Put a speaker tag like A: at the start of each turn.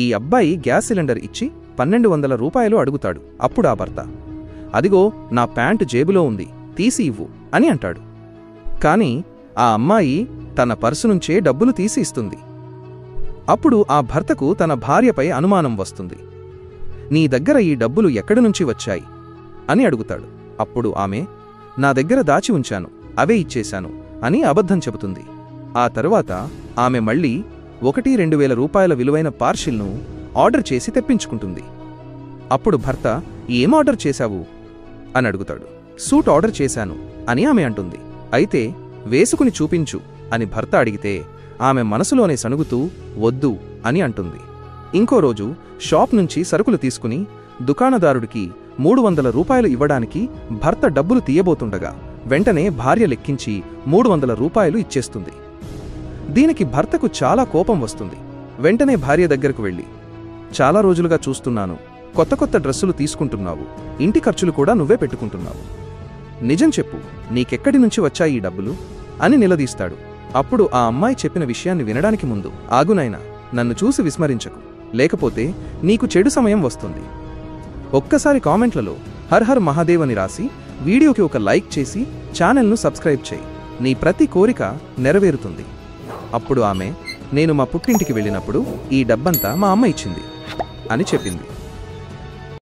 A: ఈ అబ్బాయి gas cylinder ఇచ్చి 1200 రూపాయలు అడుగుతాడు. అప్పుడు ఆ భర్త, అదిగో నా ప్యాంటు జేబులో ఉంది, తీసి ఇవ్వు అని అంటాడు. కాని ఆ అమ్మాయి తన పర్సు నుంచే డబ్బులు తీసి ఇస్తుంది. అప్పుడు ఆ భర్తకు తన భార్యపై అనుమానం వస్తుంది. నీ దగ్గర ఈ డబ్బులు ఎక్కడి నుంచి వచ్చాయి అని అడుగుతాడు. అప్పుడు ఆమె, నా దగ్గర దాచి ఉంచాను, అవే ఇచ్చేశాను అని అబద్ధం చెబుతుంది. ఆ తరువాత ఆమె మళ్లీ 1-2 వేల రూపాయల విలువైన పార్సిల్ను ఆర్డర్ చేసి తెప్పించుకుంటుంది. అప్పుడు భర్త, ఏం ఆర్డర్ చేశావు అని అడుగుతాడు. సూట్ ఆర్డర్ చేశాను అని ఆమె అంటుంది. అయితే వేసుకుని చూపించు అని భర్త అడిగితే ఆమె మనసులోనే సణుగుతూ వద్దు అని అంటుంది. ఇంకో రోజు షాప్ నుంచి సరుకులు తీసుకుని దుకాణదారుడికి 300 రూపాయలు ఇవ్వడానికి భర్త డబ్బులు తీయబోతుండగా వెంటనే భార్య లెక్కించి 300 రూపాయలు ఇచ్చేస్తుంది. దీనికి భర్తకు చాలా కోపం వస్తుంది. వెంటనే భార్య దగ్గరకు వెళ్ళి, చాలా రోజులుగా చూస్తున్నాను, కొత్త కొత్త డ్రెస్సులు తీసుకుంటున్నావు, ఇంటి ఖర్చులు కూడా నువ్వే పెట్టుకుంటున్నావు, నిజం చెప్పు, నీకెక్కడి నుంచి వచ్చాయి ఈ డబ్బులు అని నిలదీస్తాడు. అప్పుడు ఆ అమ్మాయి చెప్పిన విషయాన్ని వినడానికి ముందు, ఆగునైనా, నన్ను చూసి విస్మరించకు, లేకపోతే నీకు చెడు సమయం వస్తుంది. ఒక్కసారి కామెంట్లలో హర్ హర్ మహాదేవ్ అని రాసి వీడియోకి ఒక లైక్ చేసి ఛానల్ను సబ్స్క్రైబ్ చేయి. నీ ప్రతి కోరిక నెరవేరుతుంది. అప్పుడు ఆమె, నేను మా పుట్టింటికి వెళ్ళినప్పుడు ఈ డబ్బంతా మా అమ్మ ఇచ్చింది అని చెప్పింది.